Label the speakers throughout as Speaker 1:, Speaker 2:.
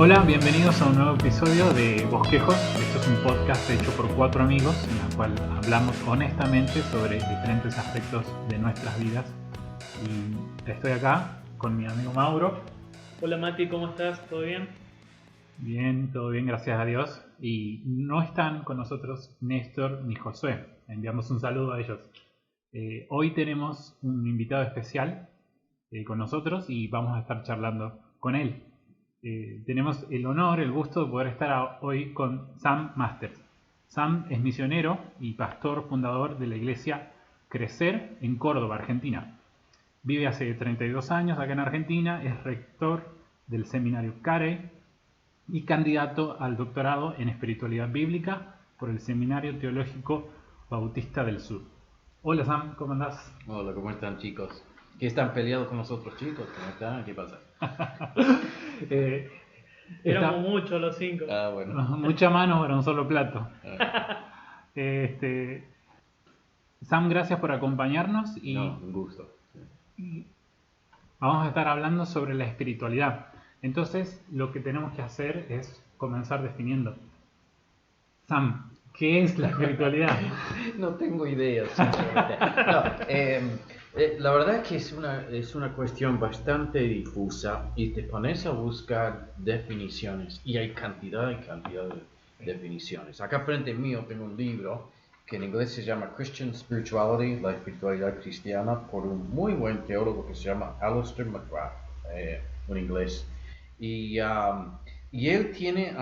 Speaker 1: Hola, bienvenidos a un nuevo episodio de Bosquejos. Esto es un podcast hecho por 4 amigos en el cual hablamos honestamente sobre diferentes aspectos de nuestras vidas. Y estoy acá con mi amigo Mauro.
Speaker 2: Hola Mati, ¿cómo estás? ¿Todo bien?
Speaker 1: Bien, todo bien, gracias a Dios. Y no están con nosotros Néstor ni Josué. Enviamos un saludo a ellos. Hoy tenemos un invitado especial con nosotros y vamos a estar charlando con él. Tenemos el honor, el gusto de poder estar hoy con Sam Masters. Sam es misionero y pastor fundador de la iglesia Crecer en Córdoba, Argentina. Vive hace 32 años acá en Argentina, es rector del seminario Carey y candidato al doctorado en espiritualidad bíblica por el Seminario Teológico Bautista del Sur. Hola Sam, ¿cómo andás?
Speaker 3: Hola, ¿cómo están, chicos? ¿Qué están peleados con los otros chicos? ¿Cómo están? ¿Qué pasa?
Speaker 2: Éramos muchos los 5.
Speaker 3: Bueno.
Speaker 1: Mucha mano para un solo plato. Sam, gracias por acompañarnos y
Speaker 3: No, un gusto.
Speaker 1: y vamos a estar hablando sobre la espiritualidad. Entonces, lo que tenemos que hacer es comenzar definiendo. Sam, ¿qué es la espiritualidad?
Speaker 3: No tengo idea, sinceramente. La verdad es que es una cuestión bastante difusa y te pones a buscar definiciones y hay cantidad de definiciones. Acá frente mío tengo un libro que en inglés se llama Christian Spirituality, la espiritualidad cristiana, por un muy buen teólogo que se llama Alistair McGrath, un inglés. Y él tiene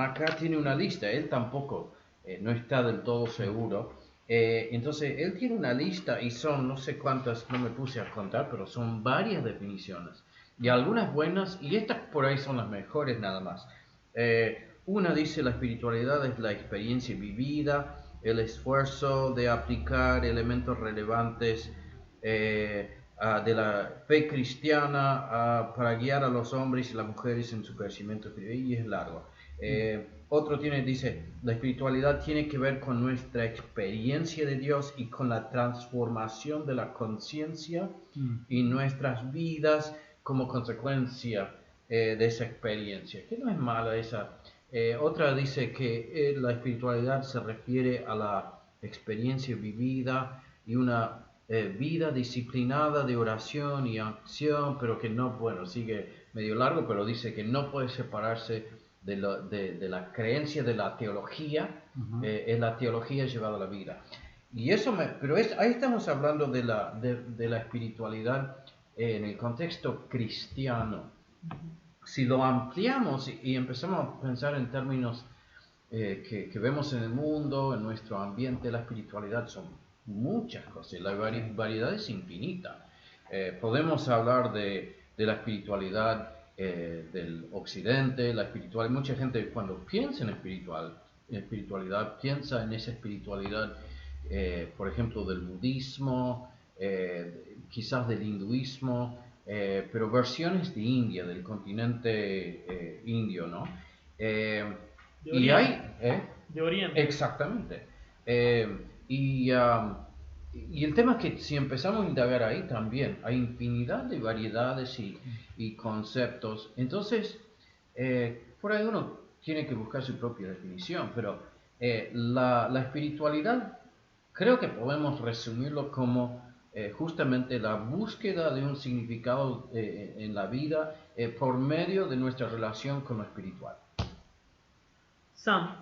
Speaker 3: una lista, él tampoco no está del todo seguro. Entonces, él tiene una lista y son, no sé cuántas, no me puse a contar, pero son varias definiciones. Y algunas buenas, y estas por ahí son las mejores nada más. Una dice la espiritualidad es la experiencia vivida, el esfuerzo de aplicar elementos relevantes de la fe cristiana para guiar a los hombres y las mujeres en su crecimiento espiritual, y es largo. Otro dice, la espiritualidad tiene que ver con nuestra experiencia de Dios y con la transformación de la conciencia y nuestras vidas como consecuencia de esa experiencia, que no es mala esa. Otra dice que la espiritualidad se refiere a la experiencia vivida y una vida disciplinada de oración y acción, pero que no, bueno, sigue medio largo, pero dice que no puede separarse de la creencia de la teología, es la teología llevada a la vida. Y eso ahí estamos hablando de la espiritualidad en el contexto cristiano. Si lo ampliamos y empezamos a pensar en términos que vemos en el mundo, en nuestro ambiente, la espiritualidad son muchas cosas, la variedad es infinita. Podemos hablar de la espiritualidad del occidente, la espiritualidad. Mucha gente cuando piensa en espiritualidad piensa en esa espiritualidad, por ejemplo, del budismo, quizás del hinduismo, pero versiones de India, del continente indio, ¿no?
Speaker 2: De
Speaker 3: Y
Speaker 2: Oriente.
Speaker 3: hay,
Speaker 2: De Oriente.
Speaker 3: exactamente. Y el tema es que si empezamos a indagar ahí también, hay infinidad de variedades y conceptos. Entonces, por ahí uno tiene que buscar su propia definición, pero la espiritualidad creo que podemos resumirlo como justamente la búsqueda de un significado en la vida por medio de nuestra relación con lo espiritual.
Speaker 2: Sam,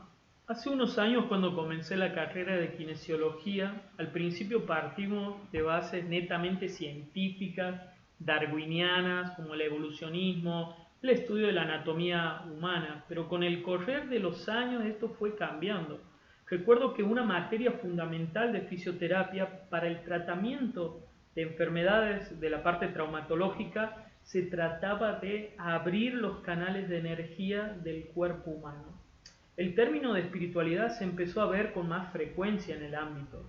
Speaker 2: hace unos años cuando comencé la carrera de kinesiología, al principio partimos de bases netamente científicas, darwinianas, como el evolucionismo, el estudio de la anatomía humana, pero con el correr de los años esto fue cambiando. Recuerdo que una materia fundamental de fisioterapia para el tratamiento de enfermedades de la parte traumatológica se trataba de abrir los canales de energía del cuerpo humano. El término de espiritualidad se empezó a ver con más frecuencia en el ámbito.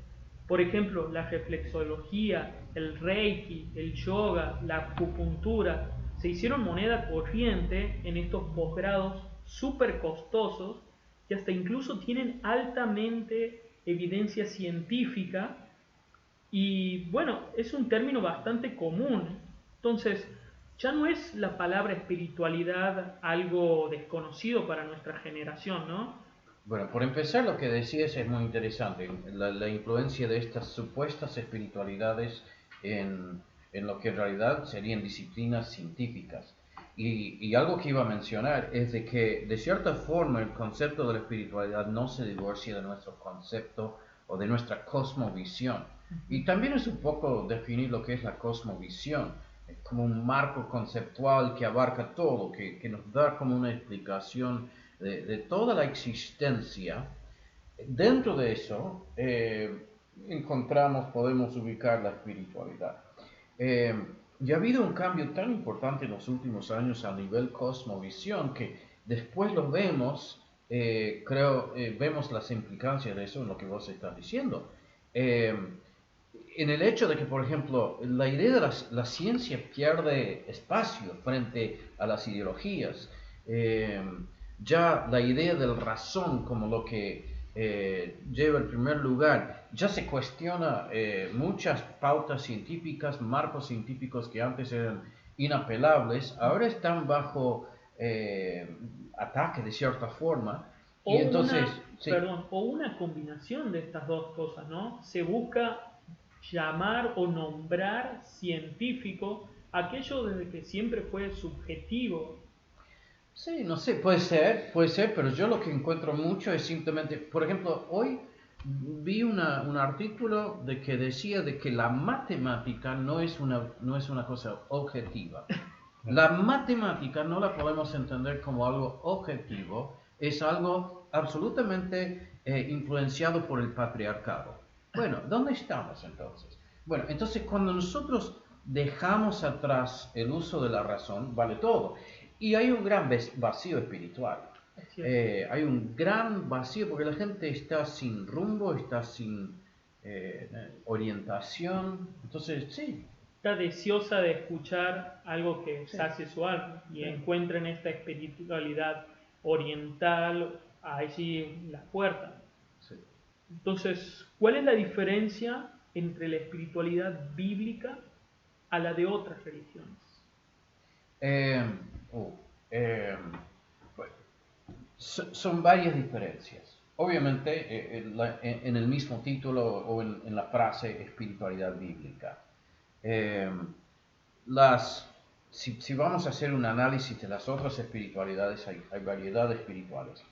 Speaker 2: Por ejemplo, la reflexología, el reiki, el yoga, la acupuntura se hicieron moneda corriente en estos posgrados súper costosos y hasta incluso tienen altamente evidencia científica y bueno, es un término bastante común. Entonces, ya no es la palabra espiritualidad algo desconocido para nuestra generación, ¿no?
Speaker 3: Bueno, por empezar, lo que decías es muy interesante, la influencia de estas supuestas espiritualidades en lo que en realidad serían disciplinas científicas. Y algo que iba a mencionar es de que, de cierta forma, el concepto de la espiritualidad no se divorcia de nuestro concepto o de nuestra cosmovisión. Y también es un poco definir lo que es la cosmovisión, como un marco conceptual que abarca todo, que nos da como una explicación de toda la existencia. Dentro de eso podemos ubicar la espiritualidad. Ya ha habido un cambio tan importante en los últimos años a nivel cosmovisión que después lo vemos, vemos las implicancias de eso en lo que vos estás diciendo. En el hecho de que, por ejemplo, la idea de la ciencia pierde espacio frente a las ideologías. Ya la idea del razón como lo que lleva el primer lugar, ya se cuestiona muchas pautas científicas, marcos científicos que antes eran inapelables, ahora están bajo ataque de cierta forma.
Speaker 2: O
Speaker 3: Y entonces,
Speaker 2: o una combinación de estas dos cosas, ¿no? Se busca llamar o nombrar científico aquello de que siempre fue subjetivo.
Speaker 3: Sí, no sé, puede ser, pero yo lo que encuentro mucho es simplemente, por ejemplo, hoy vi un artículo de que decía de que la matemática no es una cosa objetiva. La matemática no la podemos entender como algo objetivo, es algo absolutamente influenciado por el patriarcado. Bueno, ¿dónde estamos entonces? Bueno, entonces cuando nosotros dejamos atrás el uso de la razón, vale todo. Y hay un gran vacío espiritual. Hay un gran vacío porque la gente está sin rumbo, está sin orientación. Entonces, sí.
Speaker 2: Está deseosa de escuchar algo que sacie su alma y encuentra en esta espiritualidad oriental allí la puerta.
Speaker 3: Sí.
Speaker 2: Entonces, ¿cuál es la diferencia entre la espiritualidad bíblica a la de otras religiones?
Speaker 3: Bueno, son varias diferencias. Obviamente, en el mismo título o en la frase espiritualidad bíblica. Si vamos a hacer un análisis de las otras espiritualidades, hay variedad de espirituales.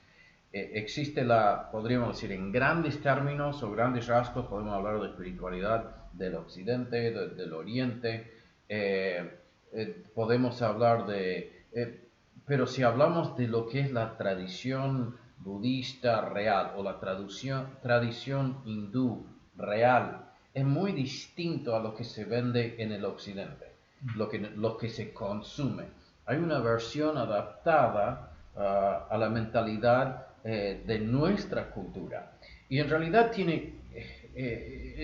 Speaker 3: Existe podríamos decir en grandes términos o grandes rasgos, podemos hablar de espiritualidad del occidente, del oriente, podemos hablar pero si hablamos de lo que es la tradición budista real o la tradición hindú real, es muy distinto a lo que se vende en el occidente, lo que se consume. Hay una versión adaptada a la mentalidad de nuestra cultura. Y en realidad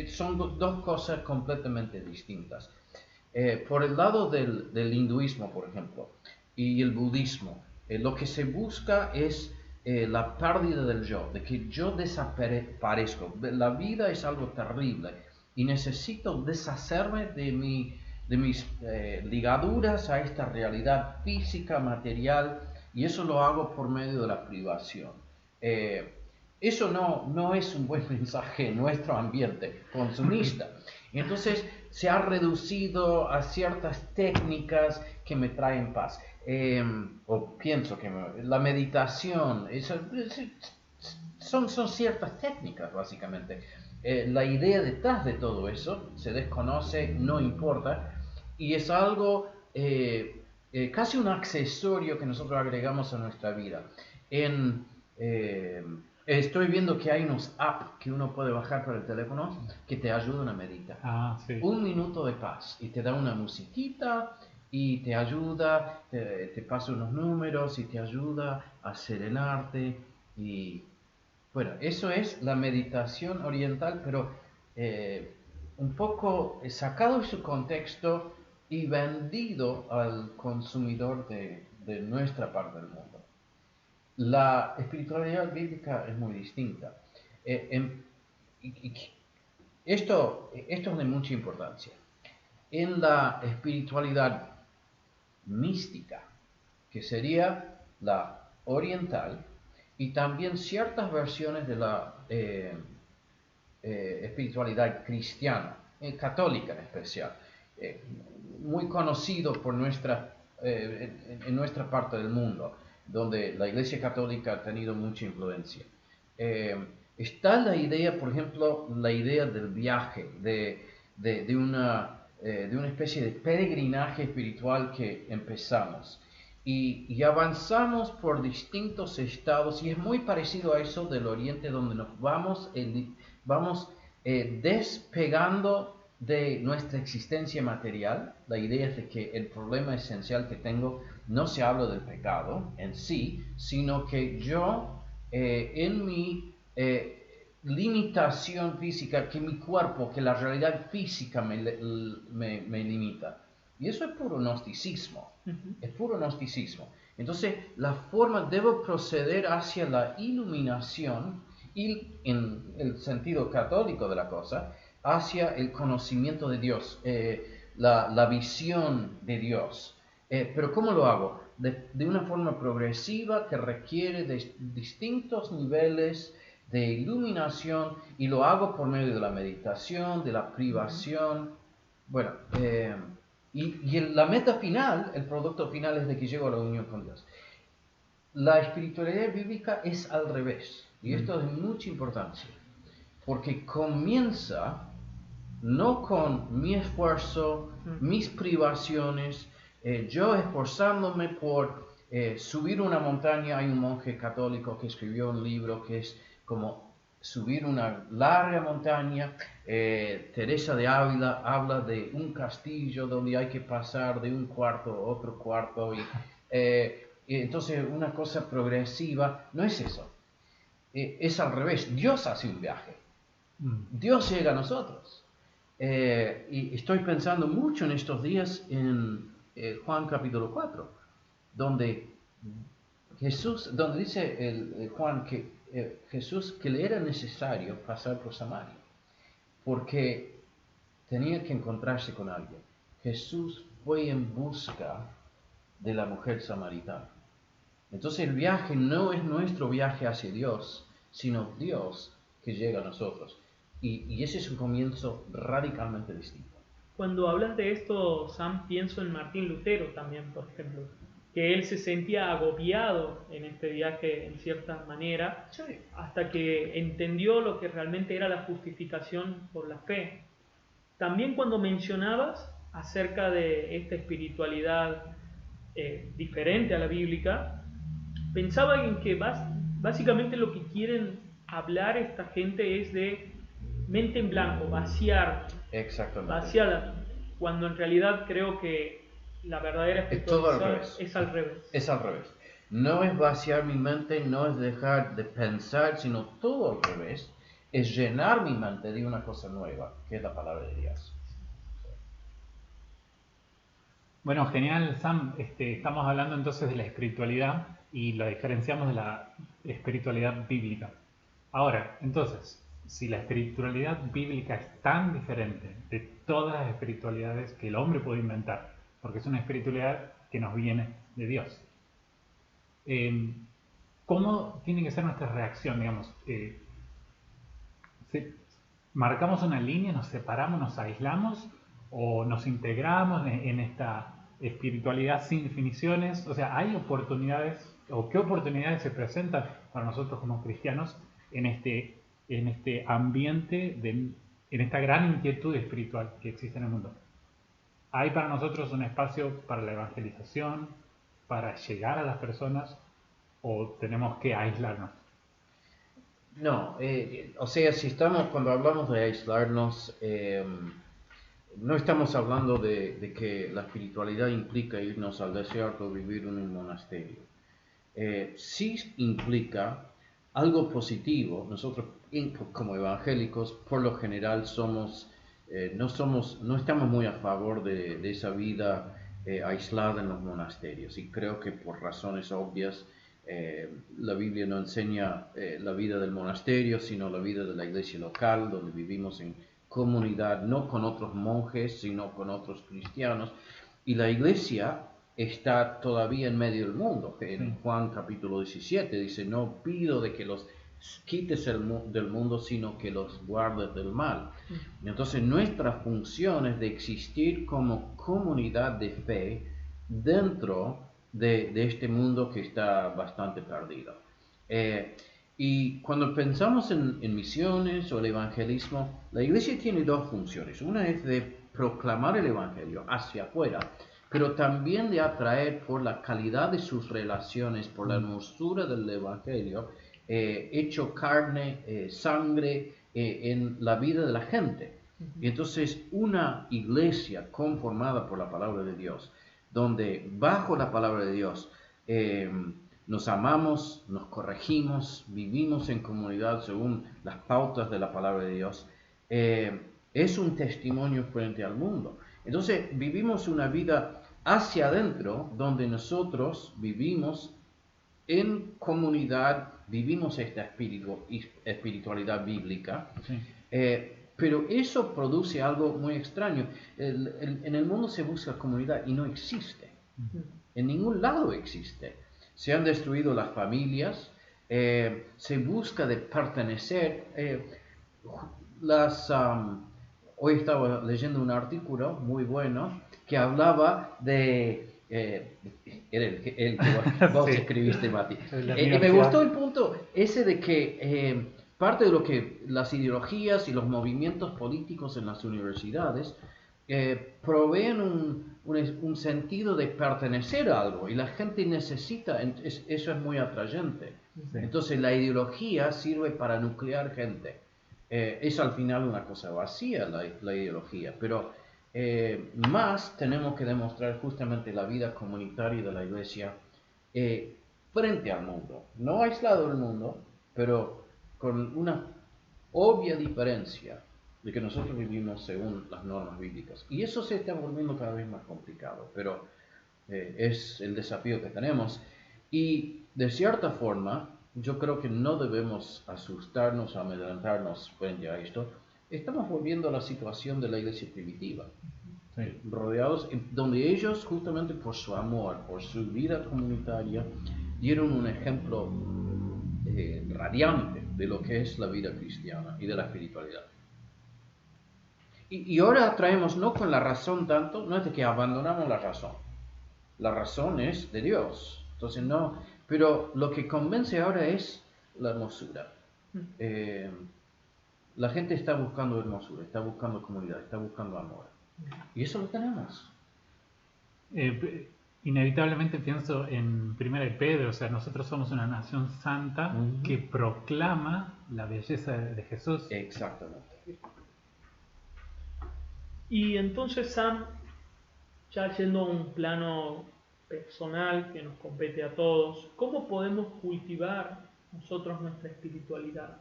Speaker 3: son dos cosas completamente distintas. Por el lado del hinduismo, por ejemplo, y el budismo, lo que se busca es la pérdida del yo, de que yo desaparezco. La vida es algo terrible y necesito deshacerme de mis ligaduras a esta realidad física, material, y eso lo hago por medio de la privación. Eso no es un buen mensaje en nuestro ambiente consumista. Entonces se ha reducido a ciertas técnicas que me traen paz. O pienso que la meditación, son ciertas técnicas básicamente. La idea detrás de todo eso se desconoce, no importa, y es algo casi un accesorio que nosotros agregamos a nuestra vida. Estoy viendo que hay unos apps que uno puede bajar para el teléfono que te ayudan a meditar.
Speaker 1: Sí.
Speaker 3: 1 minuto de paz y te da una musiquita y te ayuda, te pasa unos números y te ayuda a serenarte. Y bueno, eso es la meditación oriental, pero un poco sacado de su contexto y vendido al consumidor de nuestra parte del mundo. La espiritualidad bíblica es muy distinta. Esto es de mucha importancia. En la espiritualidad mística, que sería la oriental, y también ciertas versiones de la espiritualidad cristiana, católica en especial, muy conocido por en nuestra parte del mundo, donde la Iglesia Católica ha tenido mucha influencia. Está la idea, por ejemplo, la idea del viaje, de una especie de peregrinaje espiritual que empezamos. Y avanzamos por distintos estados, y es muy parecido a eso del Oriente, donde nos vamos despegando de nuestra existencia material. La idea es de que el problema esencial que tengo no se habla del pecado en sí, sino que yo en mi limitación física, que mi cuerpo, que la realidad física me limita. Y eso es puro gnosticismo, es puro gnosticismo. Entonces, la forma debo proceder hacia la iluminación, y en el sentido católico de la cosa, hacia el conocimiento de Dios, la visión de Dios. Pero ¿cómo lo hago? De una forma progresiva que requiere de distintos niveles de iluminación, y lo hago por medio de la meditación, de la privación. Bueno, y la meta final, el producto final, es de que llego a la unión con Dios. La espiritualidad bíblica es al revés, y esto es de mucha importancia, porque comienza no con mi esfuerzo, mis privaciones, yo esforzándome por subir una montaña. Hay un monje católico que escribió un libro que es como subir una larga montaña. Teresa de Ávila habla de un castillo donde hay que pasar de un cuarto a otro cuarto, y entonces una cosa progresiva. No es eso, es al revés. Dios hace un viaje, Dios llega a nosotros. Y estoy pensando mucho en estos días en Juan capítulo 4, donde dice Juan que Jesús, que le era necesario pasar por Samaria, porque tenía que encontrarse con alguien. Jesús fue en busca de la mujer samaritana. Entonces el viaje no es nuestro viaje hacia Dios, sino Dios que llega a nosotros. Y ese es un comienzo radicalmente distinto.
Speaker 2: Cuando hablas de esto, Sam, pienso en Martín Lutero también, por ejemplo, que él se sentía agobiado en este viaje en cierta manera,
Speaker 3: Sí.
Speaker 2: hasta que entendió lo que realmente era la justificación por la fe. También cuando mencionabas acerca de esta espiritualidad diferente a la bíblica, pensaba en que básicamente lo que quieren hablar esta gente es de mente en blanco, vaciar.
Speaker 3: Exactamente.
Speaker 2: Vaciarla, cuando en realidad creo que la verdadera espiritualidad es al revés.
Speaker 3: Es al revés. No es vaciar mi mente, no es dejar de pensar, sino todo al revés. Es llenar mi mente de una cosa nueva, que es la palabra de Dios.
Speaker 1: Bueno, genial, Sam. Estamos hablando entonces de la espiritualidad y lo diferenciamos de la espiritualidad bíblica. Ahora, entonces, si la espiritualidad bíblica es tan diferente de todas las espiritualidades que el hombre puede inventar, porque es una espiritualidad que nos viene de Dios, ¿cómo tiene que ser nuestra reacción? Digamos, ¿marcamos una línea, nos separamos, nos aislamos o nos integramos en esta espiritualidad sin definiciones? O sea, ¿hay oportunidades o qué oportunidades se presentan para nosotros como cristianos en este ambiente, en esta gran inquietud espiritual que existe en el mundo? ¿Hay para nosotros un espacio para la evangelización, para llegar a las personas, o tenemos que aislarnos?
Speaker 3: No, o sea, cuando hablamos de aislarnos, no estamos hablando de que la espiritualidad implica irnos al desierto o vivir en un monasterio. Sí implica algo positivo. Nosotros como evangélicos, por lo general, no estamos muy a favor de esa vida aislada en los monasterios, y creo que por razones obvias la Biblia no enseña la vida del monasterio, sino la vida de la iglesia local, donde vivimos en comunidad, no con otros monjes, sino con otros cristianos. Y la iglesia está todavía en medio del mundo. En Juan capítulo 17 dice, no pido de que los quites del mundo, sino que los guardes del mal. Entonces nuestra función es de existir como comunidad de fe dentro de este mundo que está bastante perdido. Y cuando pensamos en misiones o el evangelismo, la iglesia tiene dos funciones. Una es de proclamar el evangelio hacia afuera, pero también de atraer por la calidad de sus relaciones, por la hermosura del evangelio, hecho carne, sangre en la vida de la gente. Y entonces una iglesia conformada por la palabra de Dios, donde bajo la palabra de Dios nos amamos, nos corregimos, vivimos en comunidad según las pautas de la palabra de Dios, es un testimonio frente al mundo. Entonces vivimos una vida hacia adentro donde nosotros vivimos en comunidad, vivimos esta espiritualidad bíblica, sí. Pero eso produce algo muy extraño. En el mundo se busca comunidad y no existe. En ningún lado existe. Se han destruido las familias, se busca de pertenecer. Hoy estaba leyendo un artículo muy bueno que hablaba de... era el que vos sí. Escribiste, Mati. Y me gustó el punto ese de que parte de lo que las ideologías y los movimientos políticos en las universidades proveen un sentido de pertenecer a algo, y la gente necesita, eso es muy atrayente. Sí. Entonces la ideología sirve para nuclear gente. Es al final una cosa vacía la ideología, pero más tenemos que demostrar justamente la vida comunitaria de la iglesia frente al mundo, no aislado del mundo, pero con una obvia diferencia de que nosotros vivimos según las normas bíblicas. Y eso se está volviendo cada vez más complicado, pero es el desafío que tenemos. Y de cierta forma, yo creo que no debemos asustarnos, amedrentarnos frente a esto. Estamos volviendo a la situación de la iglesia primitiva, sí. Rodeados, donde ellos, justamente por su amor, por su vida comunitaria, dieron un ejemplo radiante de lo que es la vida cristiana y de la espiritualidad. Y ahora traemos, no con la razón tanto, no es de que abandonamos la razón es de Dios, entonces no, pero lo que convence ahora es la hermosura. La gente está buscando hermosura, está buscando comunidad, está buscando amor, y eso lo tenemos.
Speaker 1: Inevitablemente pienso en 1 Pedro, o sea, nosotros somos una nación santa que proclama la belleza de Jesús.
Speaker 3: Exactamente.
Speaker 2: Y entonces, Sam, ya yendo a un plano personal que nos compete a todos, ¿cómo podemos cultivar nosotros nuestra espiritualidad?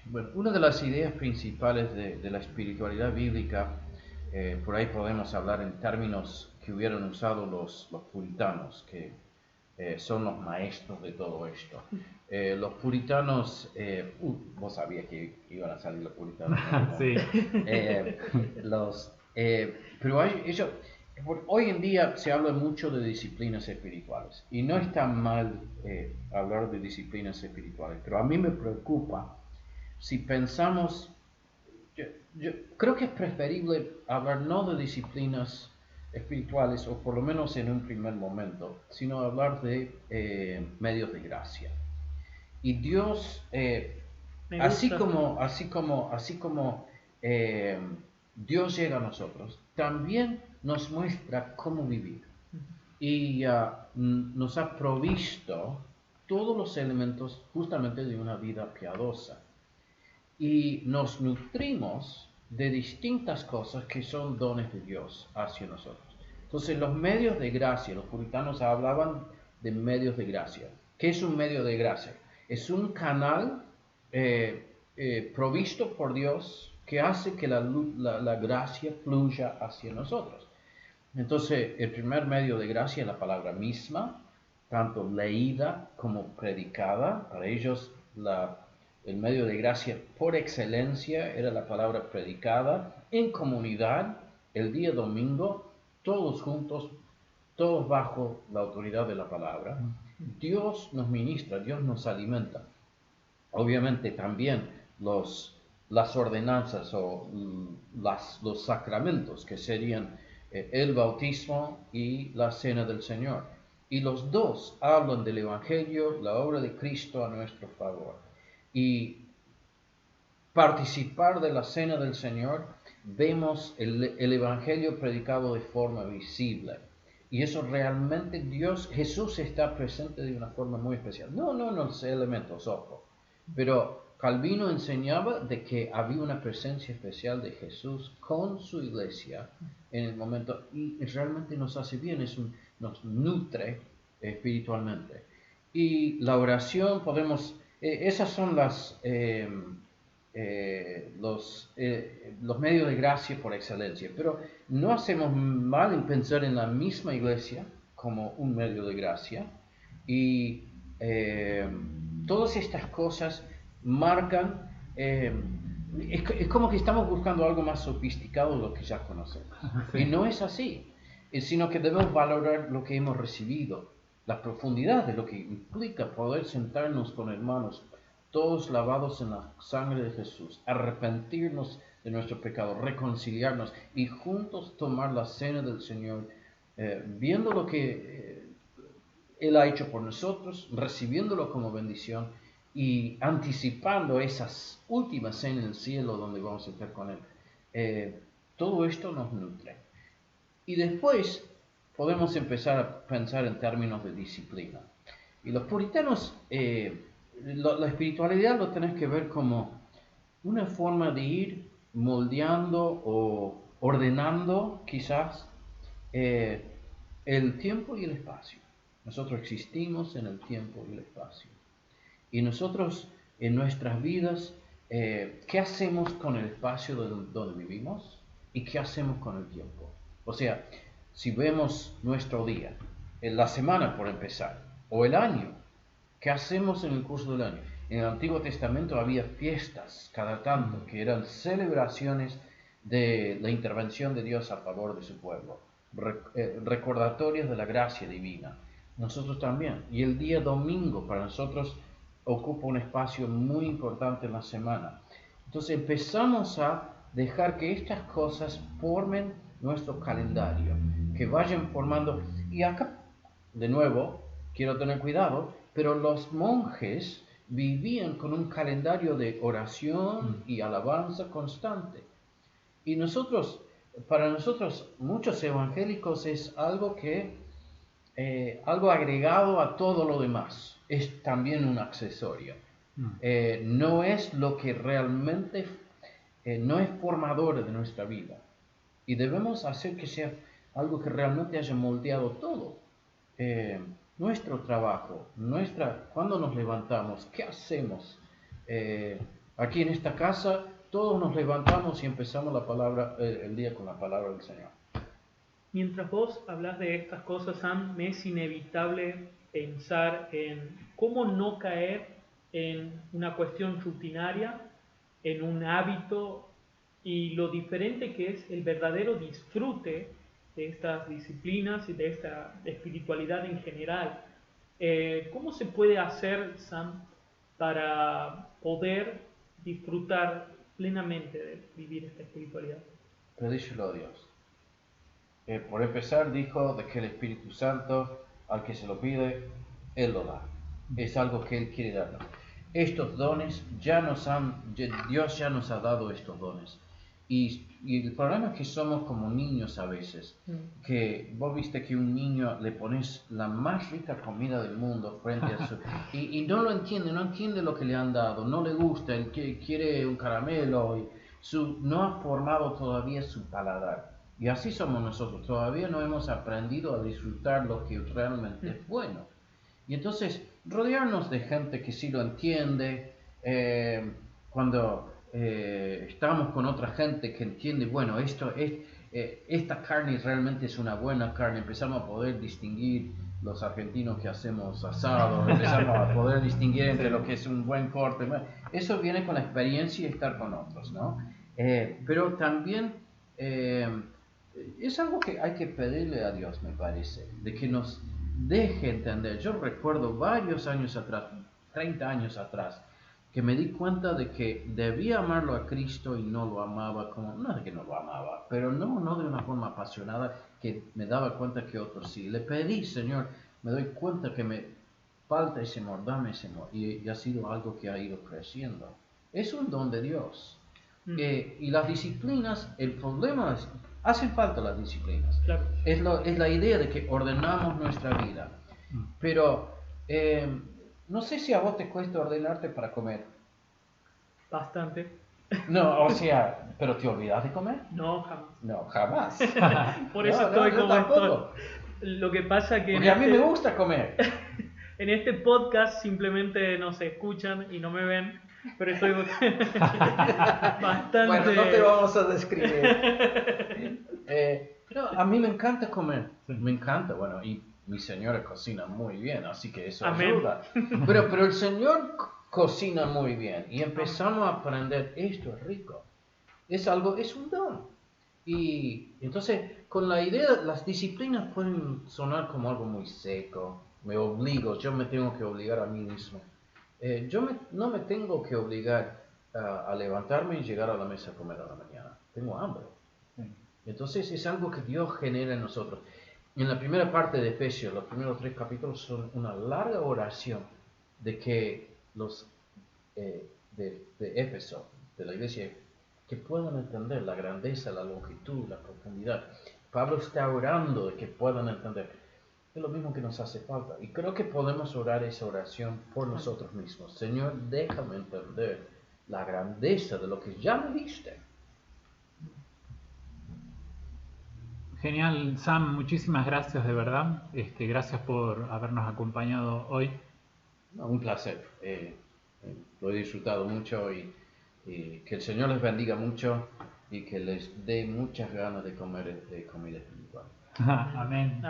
Speaker 3: Bueno, una de las ideas principales de la espiritualidad bíblica, por ahí podemos hablar en términos que hubieran usado los puritanos, que son los maestros de todo esto. Los puritanos, vos sabías que iban a salir los puritanos, ¿no?
Speaker 1: Sí.
Speaker 3: Pero hoy en día se habla mucho de disciplinas espirituales, y no está mal hablar de disciplinas espirituales, pero a mí me preocupa si pensamos, yo creo que es preferible hablar no de disciplinas espirituales, o por lo menos en un primer momento, sino hablar de medios de gracia. Y Dios, así como Dios llega a nosotros, también nos muestra cómo vivir. Y nos ha provisto todos los elementos justamente de una vida piadosa. Y nos nutrimos de distintas cosas que son dones de Dios hacia nosotros. Entonces, los medios de gracia, los puritanos hablaban de medios de gracia. ¿Qué es un medio de gracia? Es un canal provisto por Dios que hace que la gracia fluya hacia nosotros. Entonces, el primer medio de gracia es la palabra misma, tanto leída como predicada. Para ellos, el medio de gracia por excelencia era la palabra predicada en comunidad, el día domingo, todos juntos, todos bajo la autoridad de la palabra. Dios nos ministra, Dios nos alimenta. Obviamente también las ordenanzas o los sacramentos, que serían el bautismo y la cena del Señor. Y los dos hablan del Evangelio, la obra de Cristo a nuestro favor. Y participar de la cena del Señor, vemos el Evangelio predicado de forma visible. Y eso realmente Jesús está presente de una forma muy especial. No en los elementos, ojo. Pero Calvino enseñaba de que había una presencia especial de Jesús con su iglesia en el momento, y realmente nos hace bien, nos nutre espiritualmente. Y la oración esas son los medios de gracia por excelencia, pero no hacemos mal en pensar en la misma iglesia como un medio de gracia, y todas estas cosas marcan, es como que estamos buscando algo más sofisticado de lo que ya conocemos. Sí. Y no es así, sino que debemos valorar lo que hemos recibido, la profundidad de lo que implica poder sentarnos con hermanos, todos lavados en la sangre de Jesús, arrepentirnos de nuestro pecado, reconciliarnos y juntos tomar la cena del Señor, viendo lo que Él ha hecho por nosotros, recibiéndolo como bendición y anticipando esas últimas cenas en el cielo donde vamos a estar con Él. Todo esto nos nutre. Y después podemos empezar a pensar en términos de disciplina. Y los puritanos, la espiritualidad lo tenés que ver como una forma de ir moldeando o ordenando quizás el tiempo y el espacio. Nosotros existimos en el tiempo y el espacio. Y nosotros en nuestras vidas, ¿qué hacemos con el espacio donde vivimos? ¿Y qué hacemos con el tiempo? O sea, si vemos nuestro día, la semana por empezar, o el año, ¿qué hacemos en el curso del año? En el Antiguo Testamento había fiestas cada tanto, que eran celebraciones de la intervención de Dios a favor de su pueblo, recordatorios de la gracia divina. Nosotros también. Y el día domingo para nosotros ocupa un espacio muy importante en la semana. Entonces empezamos a dejar que estas cosas formen nuestro calendario, que vayan formando. Y acá, de nuevo, quiero tener cuidado, pero los monjes vivían con un calendario de oración y alabanza constante. Y para nosotros, muchos evangélicos, es algo algo agregado a todo lo demás. Es también un accesorio. No es lo que realmente, no es formador de nuestra vida. Y debemos hacer que sea algo que realmente haya moldeado todo. Nuestro trabajo, cuando nos levantamos, ¿qué hacemos? Aquí en esta casa, todos nos levantamos y empezamos el día con la palabra del Señor.
Speaker 2: Mientras vos hablas de estas cosas, Sam, me es inevitable pensar en cómo no caer en una cuestión rutinaria, en un hábito, y lo diferente que es el verdadero disfrute de estas disciplinas y de esta espiritualidad en general. ¿Cómo se puede hacer, Sam, para poder disfrutar plenamente de vivir esta espiritualidad?
Speaker 3: Pedíselo a Dios. Por empezar, dijo de que el Espíritu Santo, al que se lo pide, Él lo da. Es algo que Él quiere darnos. Estos dones Dios ya nos ha dado estos dones. Y el problema es que somos como niños a veces, que vos viste que un niño le pones la más rica comida del mundo frente a su... y no entiende lo que le han dado, no le gusta, él quiere un caramelo, no ha formado todavía su paladar. Y así somos nosotros, todavía no hemos aprendido a disfrutar lo que realmente es bueno. Y entonces, rodearnos de gente que sí lo entiende, cuando estamos con otra gente que entiende, bueno, esta carne realmente es una buena carne, empezamos a poder distinguir los argentinos que hacemos asado, empezamos a poder distinguir entre lo que es un buen corte. Eso viene con la experiencia y estar con otros, ¿no? Pero también es algo que hay que pedirle a Dios, me parece, de que nos deje entender. Yo recuerdo varios años atrás, 30 años atrás, que me di cuenta de que debía amarlo a Cristo y no lo amaba como, no de que no lo amaba, pero no de una forma apasionada, que me daba cuenta que otros sí. Le pedí, Señor, me doy cuenta que me falta ese amor, dame ese amor, y ha sido algo que ha ido creciendo. Es un don de Dios. Y las disciplinas, el problema es, hacen falta las disciplinas.
Speaker 2: Claro.
Speaker 3: Es la idea de que ordenamos nuestra vida. Pero no sé si a vos te cuesta ordenarte para comer.
Speaker 2: Bastante.
Speaker 3: No, o sea, ¿pero te olvidas de comer?
Speaker 2: No, jamás.
Speaker 3: No, jamás.
Speaker 2: Por eso
Speaker 3: No,
Speaker 2: estoy
Speaker 3: yo
Speaker 2: como
Speaker 3: tampoco.
Speaker 2: estoy. Lo que pasa que
Speaker 3: Porque a mí me gusta comer.
Speaker 2: en este podcast simplemente no se escuchan y no me ven, pero estoy bastante...
Speaker 3: Bueno, no te vamos a describir. Pero a mí me encanta comer. Me encanta, bueno, y mi señora cocina muy bien, así que eso
Speaker 2: Amén.
Speaker 3: ayuda. Pero el Señor cocina muy bien y empezamos a aprender, esto es rico. Es un don. Y entonces, con la idea, las disciplinas pueden sonar como algo muy seco. Yo me tengo que obligar a mí mismo. No me tengo que obligar a levantarme y llegar a la mesa a comer a la mañana. Tengo hambre. Entonces es algo que Dios genera en nosotros. En la primera parte de Efesios, los primeros 3 capítulos son una larga oración de que los de Éfeso, de la iglesia, que puedan entender la grandeza, la longitud, la profundidad. Pablo está orando de que puedan entender. Es lo mismo que nos hace falta. Y creo que podemos orar esa oración por nosotros mismos. Señor, déjame entender la grandeza de lo que ya me diste.
Speaker 1: Genial, Sam, muchísimas gracias de verdad. Gracias por habernos acompañado hoy.
Speaker 3: Un placer. Lo he disfrutado mucho y que el Señor les bendiga mucho y que les dé muchas ganas de comer comida espiritual.
Speaker 1: Amén.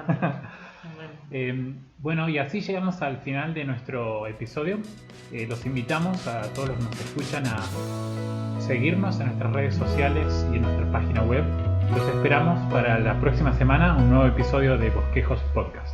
Speaker 1: Bueno, y así llegamos al final de nuestro episodio. Los invitamos a todos los que nos escuchan a seguirnos en nuestras redes sociales y en nuestra página web. Los esperamos para la próxima semana, un nuevo episodio de Bosquejos Podcast.